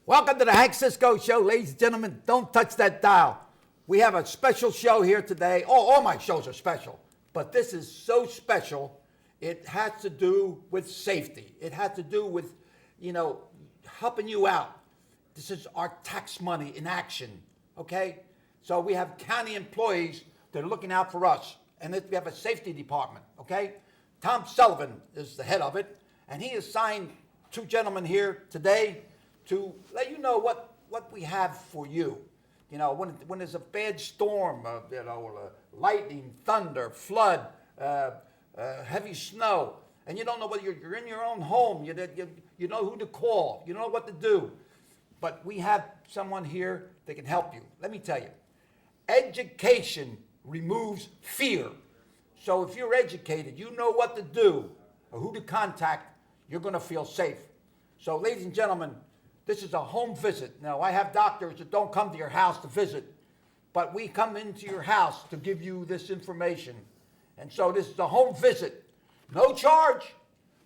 Welcome to the Hank Cisco Show, ladies and gentlemen. Don't touch that dial. We have a special show here today. Oh, all my shows are special, but this is so special. It has to do with safety. It has to do with, helping you out. This is our tax money in action, okay? So we have county employees that are looking out for us, and we have a safety department, okay? Tom Sullivan is the head of it, and he assigned two gentlemen here today to let you know what we have for you. When there's a bad storm, lightning, thunder, flood, heavy snow, and you don't know whether you're in your own home, you know who to call, you know what to do. But we have someone here that can help you. Let me tell you, education removes fear. So if you're educated, you know what to do or who to contact, you're going to feel safe. So ladies and gentlemen, this is a home visit. Now, I have doctors that don't come to your house to visit, but we come into your house to give you this information. And so this is a home visit. No charge,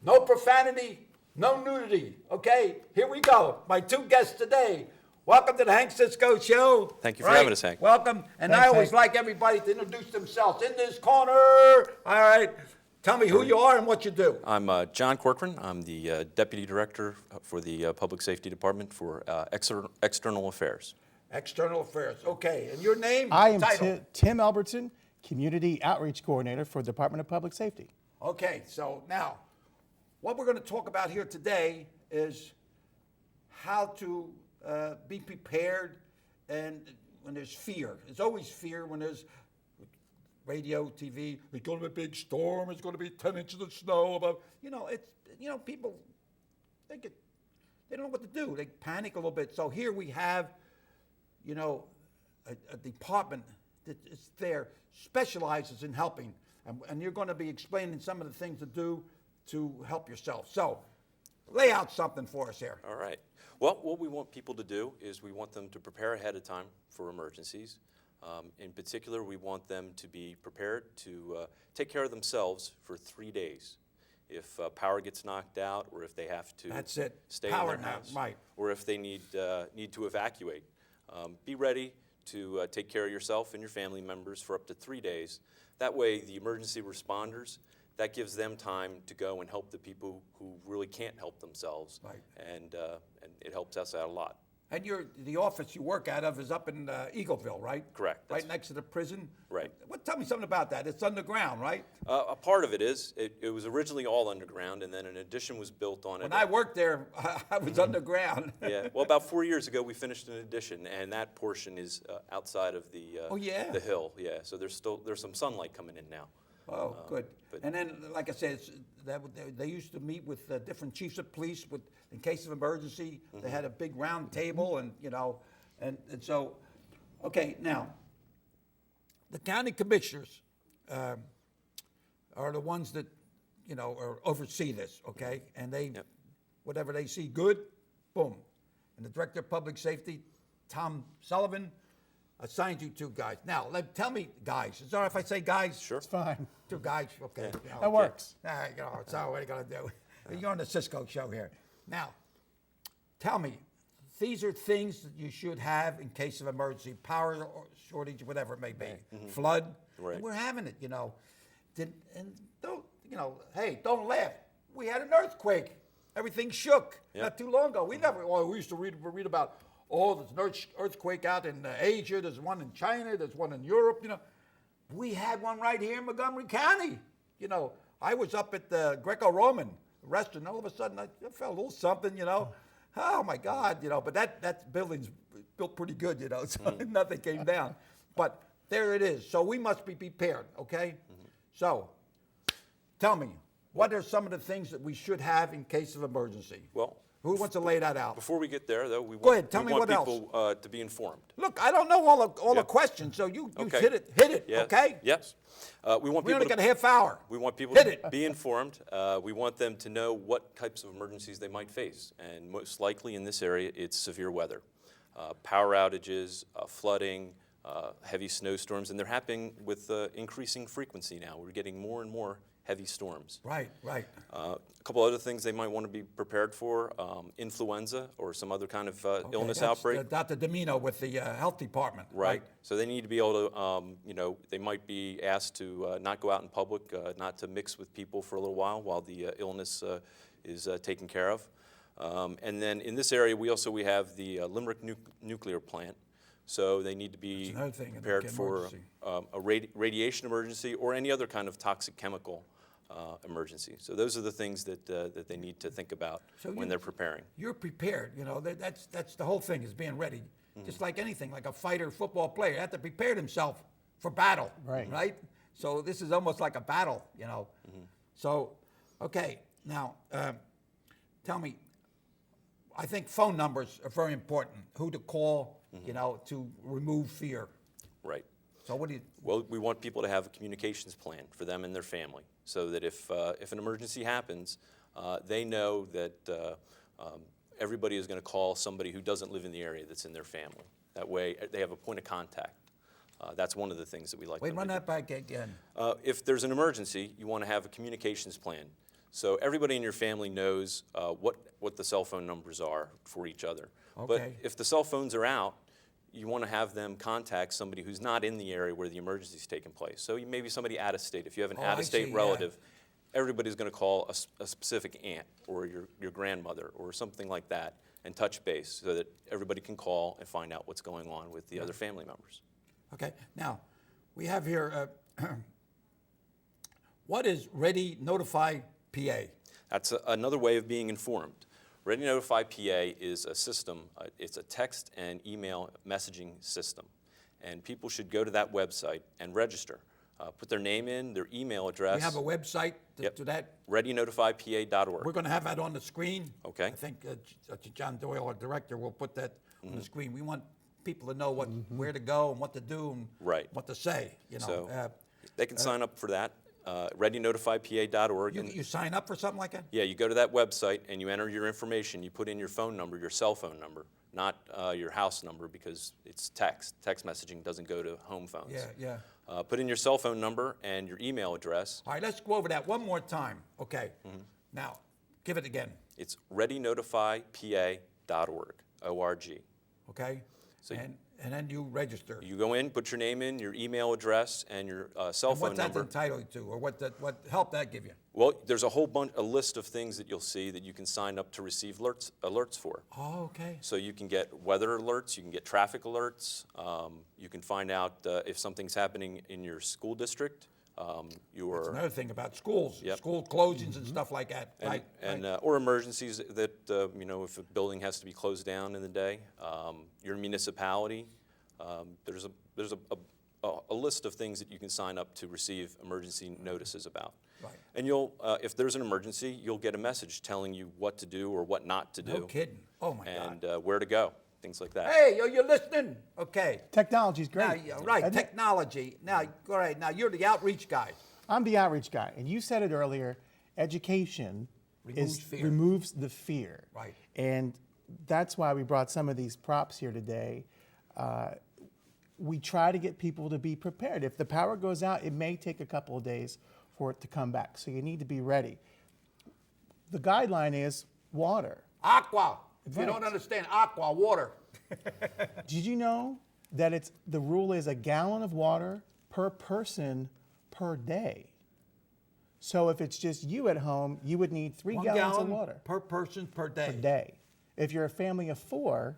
no profanity, no nudity, okay? Here we go. My two guests today. Welcome to the Hank Cisco Show. Thank you for having us, Hank. Welcome. And Thanks, I always Hank. like everybody to introduce themselves. In this corner, all right. Tell me who you are and what you do. I'm John Corcoran. I'm the Deputy Director for the Public Safety Department for External Affairs. External Affairs, okay. And your name? I am Title. Tim Albertson, Community Outreach Coordinator for the Department of Public Safety. Okay, so now, what we're going to talk about here today is how to be prepared and when there's fear. There's always fear when there's radio, TV, it's going to be a big storm, it's going to be 10 inches of snow. People, they don't know what to do. They panic a little bit. So here we have, a department that is there, specializes in helping. And you're going to be explaining some of the things to do to help yourself. So lay out something for us here. All right. Well, what we want people to do is we want them to prepare ahead of time for emergencies. In particular, we want them to be prepared to take care of themselves for 3 days. If power gets knocked out, or if they have to That's it. stay Power in their now, house, right. or if they need to evacuate. Be ready to take care of yourself and your family members for up to 3 days. That way, the emergency responders, that gives them time to go and help the people who really can't help themselves. Right. And it helps us out a lot. And the office you work out of is up in Eagleville, right? Correct. Right next to the prison? Right. Tell me something about that. It's underground, right? A part of it is. It was originally all underground, and then an addition was built on it. When I worked there, I was underground. Yeah. Well, about 4 years ago, we finished an addition, and that portion is outside of the the hill. Yeah. So there's some sunlight coming in now. Oh, good. but- And then, like I said, they used to meet with different chiefs of police in case of emergency. They had a big round table, and so, okay. Now, the county commissioners are the ones that oversee this. Okay, and they whatever they see good, boom. And the director of public safety, Tom Sullivan, assigned you two guys. Now, tell me, guys. Is it all right if I say guys? Sure. It's fine. Two guys, okay. That works. All right, so what are you going to do? You're on the Cisco show here. Now, tell me, these are things that you should have in case of emergency, power shortage, whatever it may be, flood. Right. And we're having it, And don't laugh. We had an earthquake. Everything shook not too long ago. We used to read about, there's an earthquake out in Asia, there's one in China, there's one in Europe, We had one right here in Montgomery County. I was up at the Greco-Roman restaurant, all of a sudden I felt a little something, Oh my God, but that building's built pretty good, so nothing came down. But there it is. So we must be prepared, okay? So tell me, what are some of the things that we should have in case of emergency? Well, who wants to lay that out? before we get there, though, we Go want, ahead, tell we me want what people to be informed. Look, I don't know all the questions, so you Okay. hit it, Yeah. okay? Yes. We want We people only to, got a half hour. We want people Hit to it. be informed. We want them to know what types of emergencies they might face. And most likely in this area, it's severe weather. Power outages, flooding, heavy snowstorms, and they're happening with increasing frequency now. We're getting more and more heavy storms. Right, right. A couple other things they might want to be prepared for, influenza or some other kind of illness That's outbreak. Dr. Domino with the health department. Right. So they need to be able to, they might be asked to not go out in public, not to mix with people for a little while the illness is taken care of. And then in this area, we have the Limerick nuclear plant. So they need to be another thing, an prepared for emergency. a radiation emergency or any other kind of toxic chemical emergency. So those are the things that they need to think about when they're preparing. You're prepared, that's the whole thing, is being ready. Just like anything, like a fighter, football player, you have to prepare himself for battle, right? So this is almost like a battle, So, okay, now, tell me, I think phone numbers are very important, who to call, to remove fear. Right. So what do you... Well, we want people to have a communications plan for them and their family, so that if an emergency happens, they know that everybody is going to call somebody who doesn't live in the area that's in their family. That way, they have a point of contact. That's one of the things that we like. Wait, them to run do. that back again. If there's an emergency, you want to have a communications plan. So everybody in your family knows what the cell phone numbers are for each other. Okay. But if the cell phones are out, you want to have them contact somebody who's not in the area where the emergency is taking place. So maybe somebody out of state. If you have an I out-of-state see, yeah. relative, everybody's going to call a specific aunt or your grandmother or something like that and touch base so that everybody can call and find out what's going on with the other family members. Okay, now, we have here, what is ReadyNotify PA? That's another way of being informed. ReadyNotify PA is a system, it's a text and email messaging system. And people should go to that website and register. Put their name in, their email address. We have a website to that? ReadyNotifyPA.org. We're going to have that on the screen. Okay. I think John Doyle, our director, will put that on the screen. We want people to know where to go and what to do and what to say. So they can sign up for that. ReadyNotifyPA.org. You sign up for something like that? Yeah, you go to that website and you enter your information. You put in your phone number, your cell phone number, not your house number, because it's text. Text messaging doesn't go to home phones. Yeah. Put in your cell phone number and your email address. All right, let's go over that one more time. Okay. Now, give it again. It's ReadyNotifyPA.org, O-R-G. Okay. So and then you register. you go in, put your name in, your email address, and your cell And phone what's that number. entitled to, or what help that give you? Well, there's a list of things that you'll see that you can sign up to receive alerts for. Oh, okay. So you can get weather alerts, you can get traffic alerts, you can find out if something's happening in your school district. That's another thing about schools, Yep. school closings and stuff like that. And or emergencies that if a building has to be closed down in the day. Your municipality, there's a list of things that you can sign up to receive emergency notices about. Right. And if there's an emergency, you'll get a message telling you what to do or what not to do. No kidding. Oh my God. And where to go, things like that. Hey, you're listening? Okay. Technology's Now, great. right, isn't it? technology. Now, all right, now you're the outreach guy. I'm the outreach guy, and you said it earlier, education removes the fear. Right. And that's why we brought some of these props here today. We try to get people to be prepared. If the power goes out, it may take a couple of days for it to come back, so you need to be ready. The guideline is water. Aqua. If you Right. don't understand, aqua, water. Did you know that the rule is a gallon of water per person per day? So if it's just you at home, you would need 3 1 gallons gallon of water per person per day. per day. If you're a family of 4,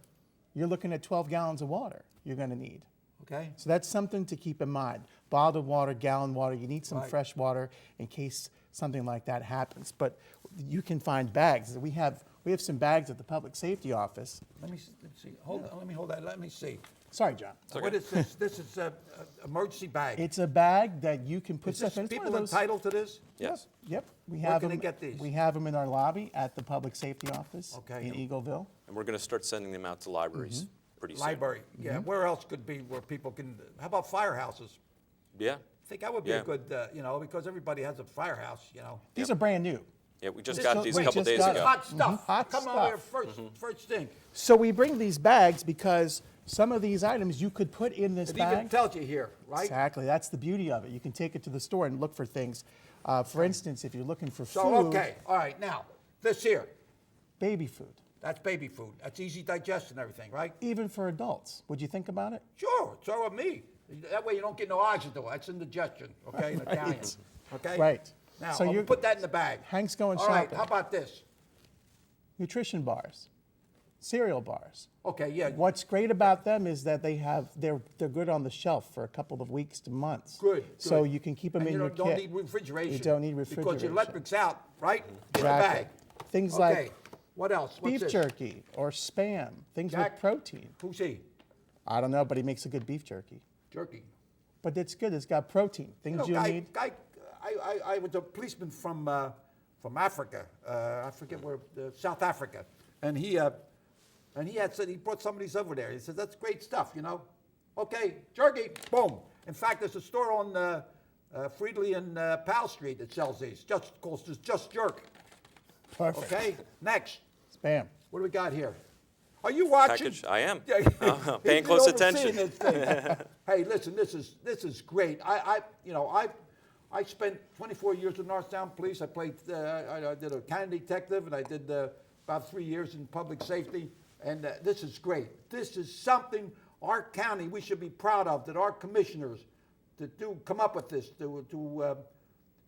you're looking at 12 gallons of water you're going to need. Okay. So that's something to keep in mind. Bottled water, gallon water, you need some Right. fresh water in case something like that happens. But you can find bags. We have some bags at the Public Safety Office. Let's see. Hold on. Let me hold that. Let me see. Sorry, John. What is this? This is a emergency bag. It's a bag that you can put Is this stuff in. It's one people of those. entitled to this? Yes. Yep. We Where have can they them. get these? We have them in our lobby at the Public Safety Office Okay. in Eagleville. And we're going to start sending them out to libraries pretty soon. Library. Yeah. Where else could be where people can? How about firehouses? Yeah. I think that would be Yeah. a good, because everybody has a firehouse. These are brand new. Yeah, we just This got is- these we a couple just days got ago. it. Hot stuff. Hot Come on here stuff. first thing. So we bring these bags because some of these items you could put in this It bag. even tells you here, right? Exactly. That's the beauty of it. You can take it to the store and look for things. For instance, if you're looking for So, food, okay, all right, now, this here, baby food, that's baby food. That's easy digestion and everything, right? even for adults, would you think about it? Sure, so with me. That way you don't get no agito. That's indigestion, okay, in Italian. Okay? Right. Now, So I'm you- gonna put that in the bag. Hank's going All right, shopping. how about this? Nutrition bars, cereal bars. Okay, yeah, What's great about them is that they're good on the shelf for a couple of weeks to months. good. So good. you can keep them And in you your don't kit. need refrigeration. You don't need Because refrigeration. your electric's out, right? In the Exactly. bag. Things Okay, like what else? What's beef this? jerky or Spam, things Jack? with protein. Who's he? I don't know, but he makes a good beef jerky. Jerky. But it's good. It's got protein. Things you need. I was a policeman from Africa. I forget where, South Africa, and he had said he brought some of these over there. He said that's great stuff, you know. Okay, jerky, boom. In fact, there's a store on Friedley and Powell Street that sells these. Just Jerk. Perfect. Okay, next. Spam. What do we got here? Are you watching? Package. I am. Yeah. Paying He's close overseeing attention. this thing. Hey, listen, this is great. I spent 24 years in Northtown Police. I played. I did a county detective, and I did about 3 years in public safety. And this is great. This is something our county we should be proud of. That our commissioners come up with this to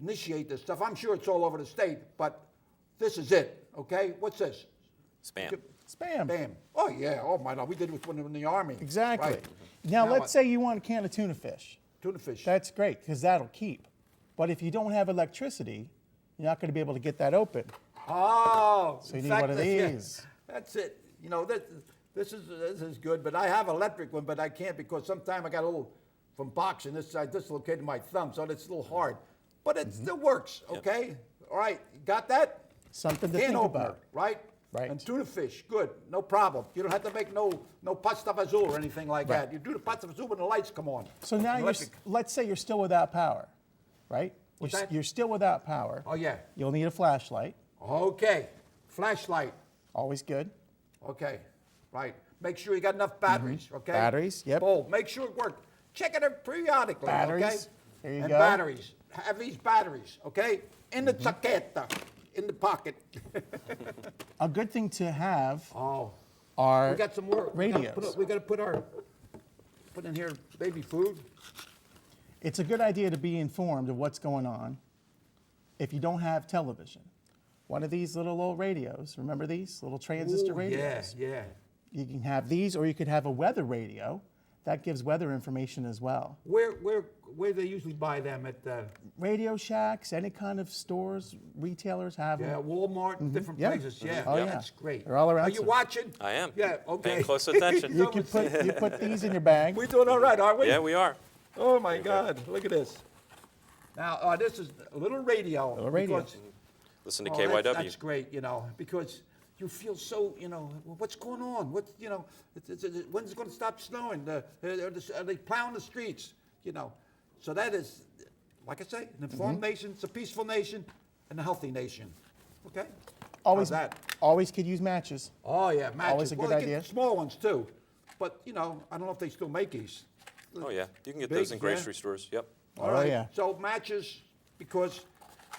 initiate this stuff. I'm sure it's all over the state, but this is it. Okay, what's this? Spam. Spam. Bam. Oh, yeah. Oh, my God. We did it when we were in the Army. Exactly. Right. Now, Now let's what? say you want a can of tuna fish. Tuna fish. That's great because that'll keep. But if you don't have electricity, you're not going to be able to get that open. Oh. So you in need fact, one of yeah, these. that's it. You know, this is good, but I have an electric one, but I can't because sometimes I got a little, from boxing, I dislocated my thumb, so it's a little hard. But it still works, okay? All right, you got that? Something to Can think opener, about. right? Right. And tuna fish, good, no problem. You don't have to make no pasta fazool or anything like Right. that. You do the pasta fazool when the lights come on. So now Electric. let's say you're still without power, right? What's that? You're still without power. Oh, yeah. You'll need a flashlight. Okay, flashlight. Always good. Okay, right. Make sure you got enough batteries, okay? Batteries, yep. Bold. Make sure it works. Check it periodically, okay? Batteries, there you and go. batteries. Have these batteries, okay? In the chaqueta, in the pocket. A good thing to have Oh, are we got some more. radios. We got to put in here baby food. It's a good idea to be informed of what's going on if you don't have television. One of these little old radios, remember these little transistor Ooh, radios? Yeah. You can have these, or you could have a weather radio. That gives weather information as well. Where do they usually buy them at? Radio shacks, any kind of stores, retailers have Yeah, them. Walmart, different Yeah. places. Yeah, Oh, yeah. that's great. They're all around Are you some- watching? I am. Yeah. Okay. Paying close attention. You can put these in your bag. We're doing all right, aren't we? Yeah, we are. Oh my God! Look at this. Now, this is a little radio. Little radio. because- Listen to oh, KYW. That's great, you know, because you feel so, you know, well, what's going on? What's, you know, when's it going to stop snowing? Are they plowing the streets? You know, so that is, like I say, an informed nation, it's a peaceful nation, and a healthy nation. Okay. Always, How's that? always could use matches. Oh yeah, matches. Always a good well, they idea. get small ones too, but you know, I don't know if they still make these. Oh, yeah. You can get Big, those in yeah. grocery stores. Yep. All Oh, right. yeah. So matches, because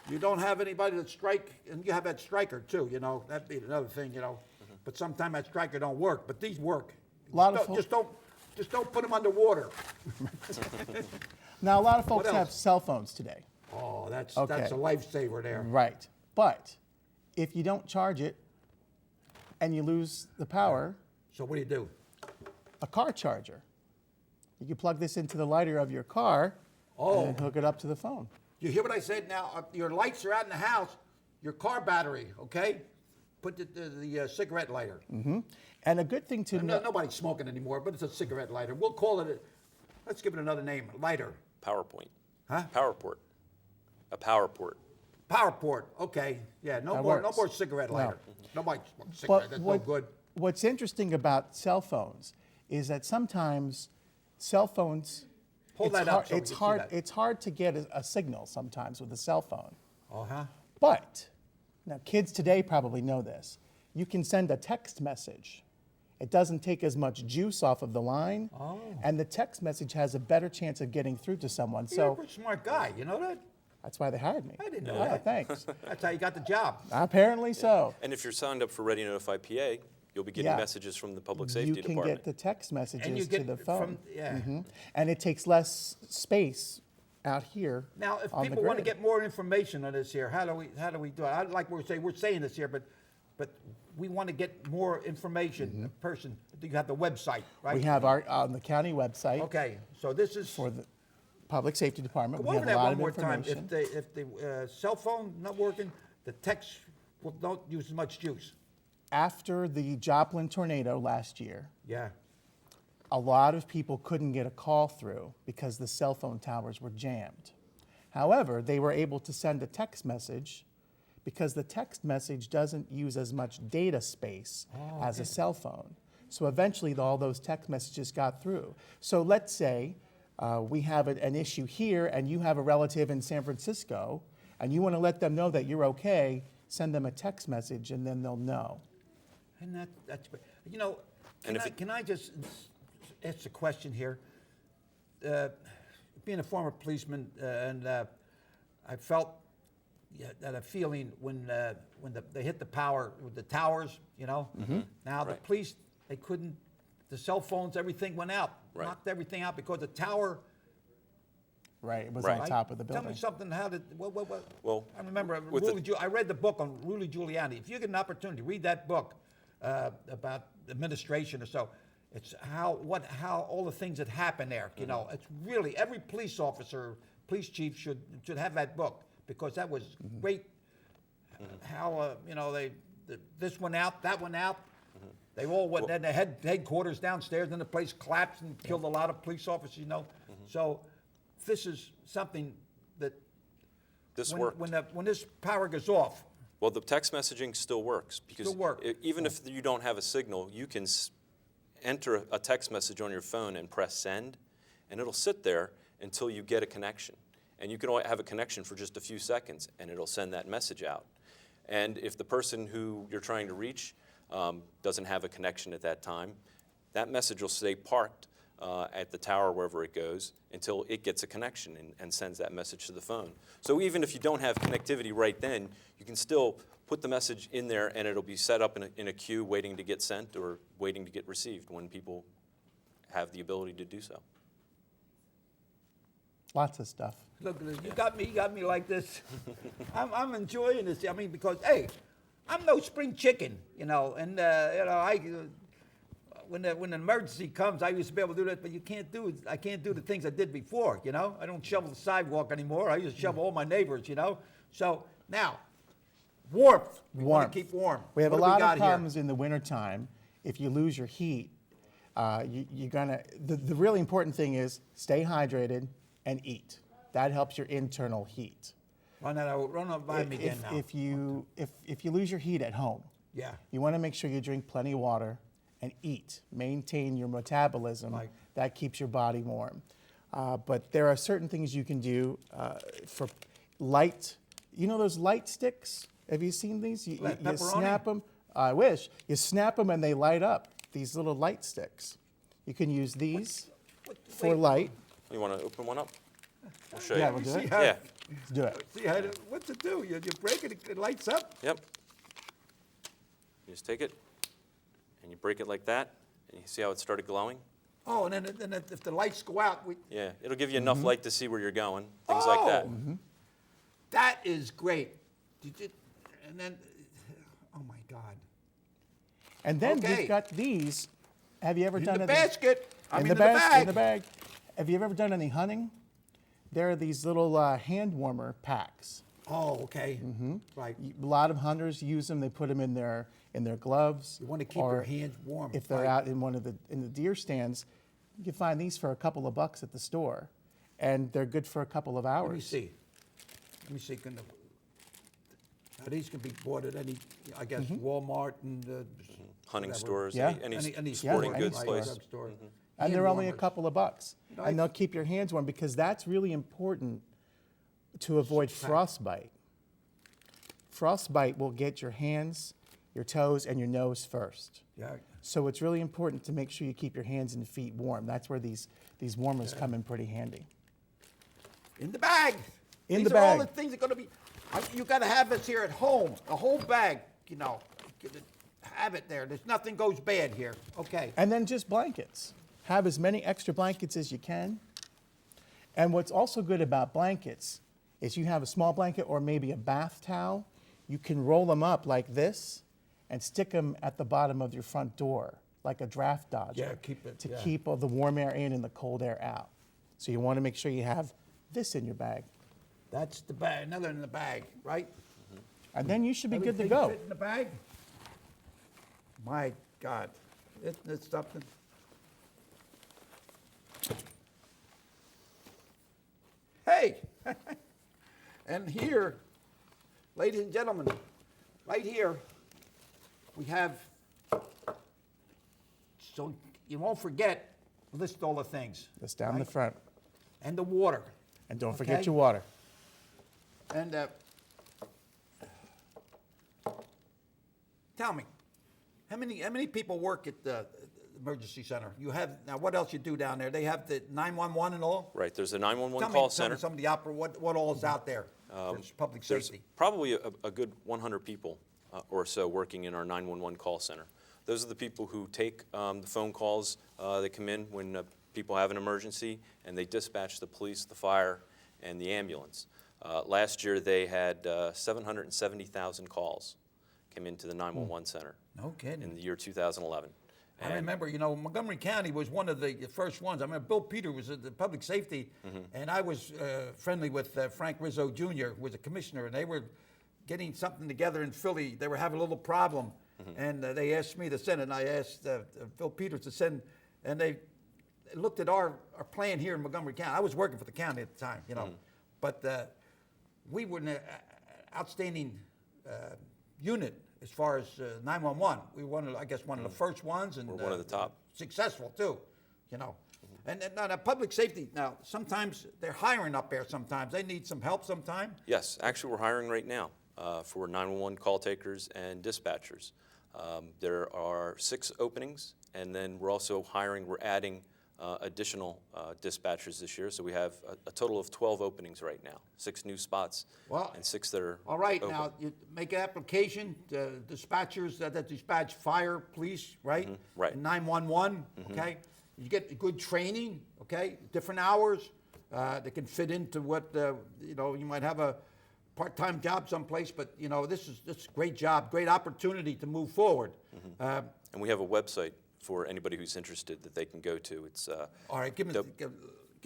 you don't have anybody that strike, and you have that striker too. You know, that'd be another thing. You know, but sometimes that striker don't work. But these work. Lot Just of don't- just don't put them underwater. Now, a lot of folks What have else? cell phones today. Oh, that's Okay. a lifesaver there. Right. But if you don't charge it and you lose the power, So what do? a car charger. You can plug this into the lighter of your car Oh. and hook it up to the phone. You hear what I said? Now your lights are out in the house. Your car battery, okay? Put the cigarette lighter. And a good thing to know. Nobody's smoking anymore, but it's a cigarette lighter. We'll call it. Let's give it another name. Lighter. PowerPoint. Huh? PowerPort. A PowerPort. PowerPort. Okay. Yeah. No That more. No works. more cigarette No. lighter. Nobody smokes cigarette. But That's no good. what's interesting about cell phones is that sometimes cell phones, Hold it's that up hard, so we it's can see hard, that. it's hard to get a signal sometimes with a cell phone. Uh-huh. But now kids today probably know this. You can send a text message. It doesn't take as much juice off of the line, and the text message has a better chance of getting through to someone. You're So a pretty smart guy. You know that? That's why they hired me. I didn't know Yeah, that. thanks. That's how you got the job. Apparently so. And if you're signed up for ReadyNotify PA, you'll be getting Yeah. messages from the Public Safety You can Department. get the text messages And you to get the phone. yeah. And it takes less space out here. Now, if on the people want to grid. get more information on this here, how do we do it? Like we're saying this here, but we want to get more information. Person, you have the website, right? We have our on the county website Okay, so this is for the Public Safety Department. Go We over have a that lot one of more time. information. If the cell phone not working, the text don't use as much juice. After the Joplin tornado last year, Yeah. a lot of people couldn't get a call through because the cell phone towers were jammed. However, they were able to send a text message because the text message doesn't use as much data space as a cell phone. So eventually, all those text messages got through. So let's say we have an issue here and you have a relative in San Francisco and you want to let them know that you're okay, send them a text message and then they'll know. And that's you know. And if Can I just ask a question here? Being a former policeman, and I felt that a feeling when they hit the power with the towers, you know. Now the Right. police, they couldn't. The cell phones, everything went out, Right. knocked everything out because the tower. Right, it was Right. on top of the Tell me building. something. How did what? Well, I remember with the- I read the book on Rudy Giuliani. If you get an opportunity, read that book about administration or so. It's how all the things that happen there. You know, it's really every police officer, police chief should have that book because that was great. How you know this one out, that one out. They all went. Then they had headquarters downstairs. Then the place collapsed and killed a lot of police officers. You know, so this is something that this worked. when this power goes off. Well, the text messaging still works because Still work. Even if you don't have a signal, you can enter a text message on your phone and press send, and it'll sit there until you get a connection. And you can only have a connection for just a few seconds, and it'll send that message out. And if the person who you're trying to reach doesn't have a connection at that time, that message will stay parked at the tower wherever it goes until it gets a connection and sends that message to the phone. So even if you don't have connectivity right then, you can still put the message in there and it'll be set up in a queue waiting to get sent or waiting to get received when people have the ability to do so. Lots of stuff. Look, you got me like this. I'm enjoying this. I mean, because hey, I'm no spring chicken, you know, and when an emergency comes, I used to be able to do that, but you can't do it. I can't do the things I did before, you know. I don't shovel the sidewalk anymore. I used to shovel all my neighbors, you know. So now, warmth. We want to keep warm. We have What a do lot got of here? problems in the wintertime. If you lose your heat, you're gonna. The really important thing is stay hydrated and eat. That helps your internal heat. Run that by me again now. If you lose your heat at home, Yeah. you want to make sure you drink plenty of water and eat. Maintain your metabolism. Right. That keeps your body warm. But there are certain things you can do for light. You know those light sticks? Have you seen these? You Pepperoni? snap them. I wish. You snap them and they light up. These little light sticks. You can use these for wait. light. You want to open one up? I'll show Yeah, you. we'll do it. Yeah. Let's do it. See what's it do? You break it, it lights up. Yep. You just take it and you break it like that, and you see how it started glowing? Oh, and then if the lights go out, Yeah, it'll give you enough light to see where you're going, things like that. That is great. And then, oh my God. And then Okay. we've got these. Have you ever In done the any- basket. I mean, in in the the bag? bag. In the bag. Have you ever done any hunting? There are these little hand warmer packs. Oh, okay. Right. A lot of hunters use them. They put them in their gloves. You want to keep or your hands warm. If they're right. out in the deer stands, you can find these for a couple of bucks at the store, and they're good for a couple of hours. Let me see. Now these can be bought at any, I guess, Walmart and Hunting whatever. stores, Yeah. any sporting Yeah, goods any place. drugstore. And Hand they're only a warmers. couple of bucks, Nice. and they'll keep your hands warm because that's really important to avoid frostbite. Frostbite will get your hands, your toes, and your nose first. Yeah. So it's really important to make sure you keep your hands and feet warm. That's where these warmers come in pretty handy. In the bag. In These the are all bag. the things that are going to be. You got to have this here at home, a whole bag. You know, have it there. There's nothing goes bad here. Okay. And then just blankets. Have as many extra blankets as you can. And what's also good about blankets is you have a small blanket or maybe a bath towel. You can roll them up like this and stick them at the bottom of your front door, like a draft dodger. Yeah, keep it, to yeah. keep all the warm air in and the cold air out. So you want to make sure you have this in your bag. That's the bag. Another in the bag, right? And then you should be good to Everything go. fit in the bag. My God, isn't it something? Hey, and here, ladies and gentlemen, right here, we have, so you won't forget, list all the things. That's down the right? front. And the water. And don't forget Okay. your water. And tell me, how many people work at the emergency center? You have now. What else you do down there? They have the 911 and all. Right, there's a 911 Tell me, call tell center. me some of the opera. What all is out there? for public There's safety. probably a good 100 people or so working in our 911 call center. Those are the people who take the phone calls that come in when people have an emergency, and they dispatch the police, the fire, and the ambulance. Last year, they had 770,000 calls come into the 911 center No kidding. in the year 2011. I remember, Montgomery County was one of the first ones. I remember Bill Peter was at the public safety, and I was friendly with Frank Rizzo Jr., who was a commissioner, and they were getting something together in Philly. They were having a little problem, and they asked me to send it, and I asked Bill Peters to send, and they looked at our plan here in Montgomery County. I was working for the county at the time, but we were an outstanding unit as far as 911. We were one of the first ones, and We're one of the top. successful too, And now public safety. Now sometimes they're hiring up there. Sometimes they need some help. Sometime. Yes, actually, we're hiring right now for 911 call takers and dispatchers. There are 6 openings, and then we're also hiring. We're adding additional dispatchers this year, so we have a total of 12 openings right now. 6 new spots, and 6 that are All right, open. now you make an application to dispatchers that dispatch fire, police, right? right. 911, okay? You get good training, okay? Different hours. They can fit into what, you might have a part-time job someplace, but, this is a great job, great opportunity to move forward. And we have a website for anybody who's interested that they can go to. It's All right, get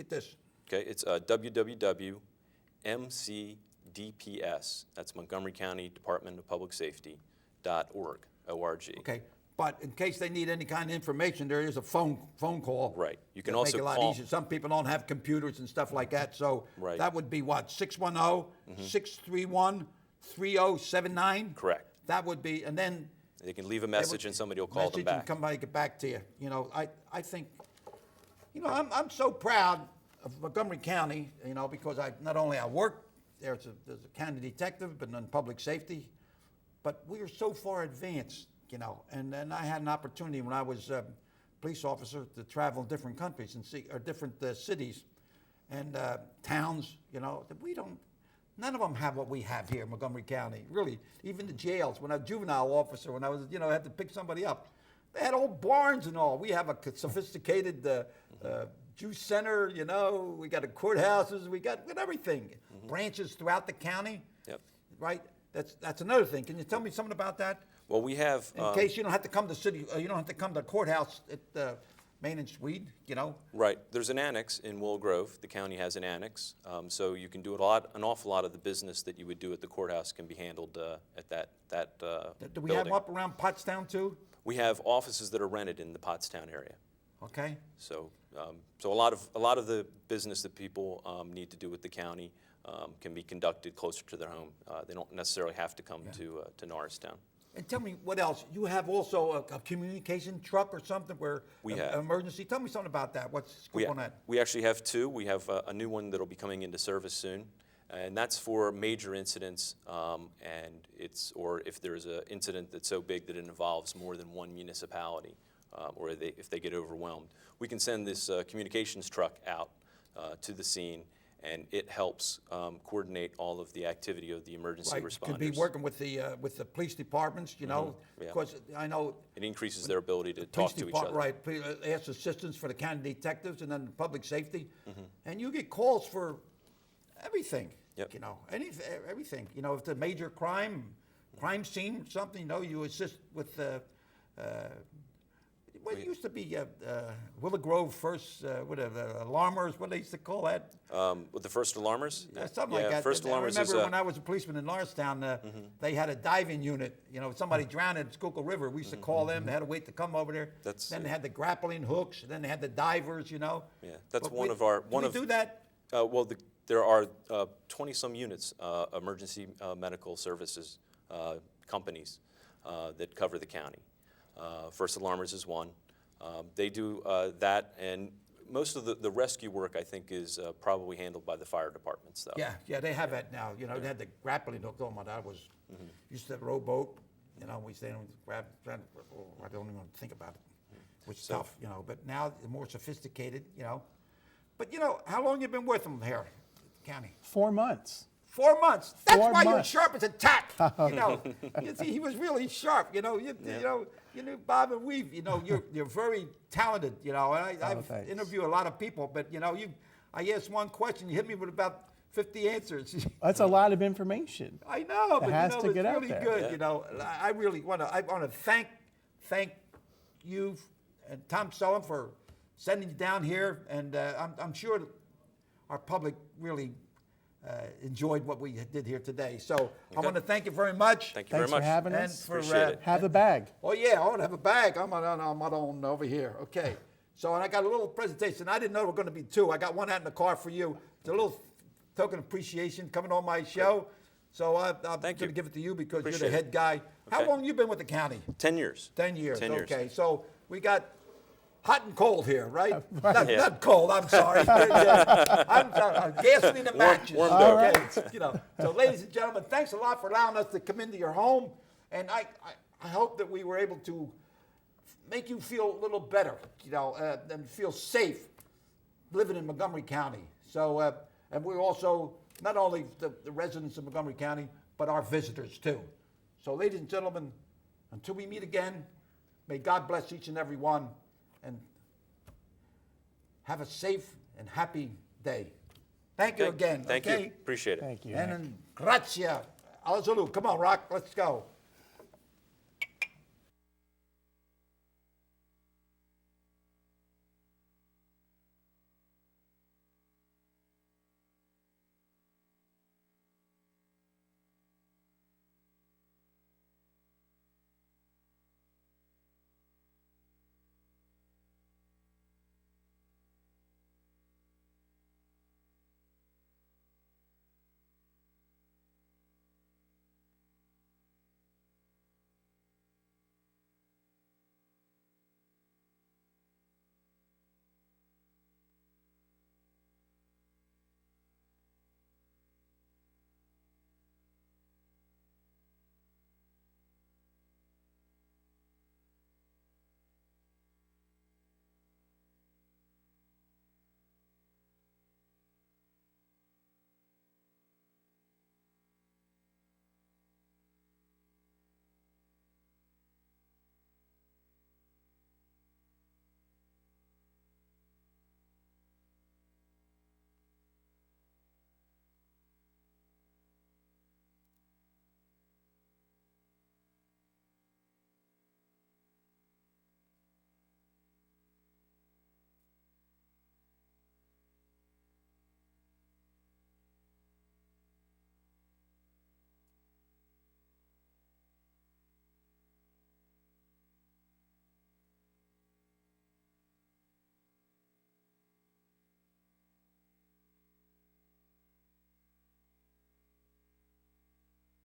this. okay. It's www.mcdps. That's Montgomery County Department of Public Safety .org. O-R-G. Okay, but in case they need any kind of information, there is a phone call. Right. You can that also make it a lot call. easier. Some people don't have computers and stuff like that, so Right. that would be what, 610-631-3079? Correct. That would be, and then They can leave a message and somebody will call them message and back. somebody get back to you. I think, I'm so proud of Montgomery County, because not only I work there as a county detective, but in public safety, but we are so far advanced, and then I had an opportunity when I was a police officer to travel in different countries and see, or different cities and towns, that we don't. None of them have what we have here in Montgomery County, really. Even the jails, when I was a juvenile officer, when I was, I had to pick somebody up, they had old barns and all. We have a sophisticated juice center, we got courthouses, we got everything. Branches throughout the county, Yep. right? That's another thing. Can you tell me something about that? Well, we have. In case you don't have to come to city, you don't have to come to the courthouse at Main and Swede, Right. There's an annex in Willow Grove. The county has an annex, so you can do an awful lot of the business that you would do at the courthouse can be handled at that Do we have building. up around Pottstown too? We have offices that are rented in the Pottstown area. Okay. So, so a lot of the business that people need to do with the county can be conducted closer to their home. They don't necessarily have to come to Norristown. And tell me what else. You have also a communication truck or something where We have. emergency. Tell me something about that. What's the scoop on that? We actually have 2. We have a new one that'll be coming into service soon, and that's for major incidents, or if there's an incident that's so big that it involves more than one municipality, or if they get overwhelmed. We can send this communications truck out to the scene, and it helps coordinate all of the activity of the emergency Right, responders. could be working with the police departments, you know, yeah. because I know It increases their ability to police talk to each department, other. right, ask assistance for the county detectives and then public safety. Mm-hmm. And you get calls for everything, Yep. you know, everything. You know, if the major crime scene, something, you know, you assist with, what used to be Willow Grove first, whatever, alarmers, what they used to call that? With the first alarmers? Something like that. First I alarmers remember is, when I was a policeman in Lawrencetown, they had a diving unit. You know, somebody drowned in Schuylkill River. We used to call them. They had to wait to come over there. Then they had the grappling hooks. Then they had the divers. You know. Yeah, that's But one of our do we do that? Well, there are 20-some units, emergency medical services companies that cover the county. First Alarmers is one. They do that, and most of the rescue work, I think, is probably handled by the fire departments, though. Yeah, they have that now. You know, they had the grappling hook. Oh my, that was used to have a rowboat. You know, we stand and grab. Oh, I don't even think about it. Which is tough, you know. But now they're more sophisticated. You know. But you know, how long you been with them here, county? 4 months. 4 months. That's 4 why you're months. sharp as a tack. You know, you see, he was really sharp. You know, you know, Bob and Weave. You know, you're very talented. You know, and I've thanks. interviewed a lot of people, but you know, I asked one question, you hit me with about 50 answers. That's a lot of information. I know, but has you know, to it's get out really there. good. Yeah. You know, I really want to thank you and Tom Sullivan for sending you down here, and I'm sure our public really enjoyed what we did here today. So I want to thank you very much. Thank you Thanks very for much. having And us. for, Appreciate it. Have a bag. Oh yeah, I want to have a bag. I'm on over here. Okay. So and I got a little presentation. I didn't know there were going to be two. I got one out in the car for you. It's a little token of appreciation coming on my show. So I'm going Thank to you. give it to you because Appreciate you're the it. head guy. How Okay. long you been with the county? 10 years. 10 years. 10 years. Okay. So we got hot and cold here, right? Right. Yeah. Not cold. I'm sorry. I'm sorry. Gasoline and matches. warmed okay. up. You know. So, ladies and gentlemen, thanks a lot for allowing us to come into your home, and I hope that we were able to make you feel a little better, you know, and feel safe living in Montgomery County. So, and we're also not only the residents of Montgomery County, but our visitors too. So, ladies and gentlemen, until we meet again, may God bless each and every one, and have a safe and happy day. Thank you Okay. again. Thank okay? you. Appreciate it. Thank you. And grazie. Alla salute. Come on, Rock. Let's go.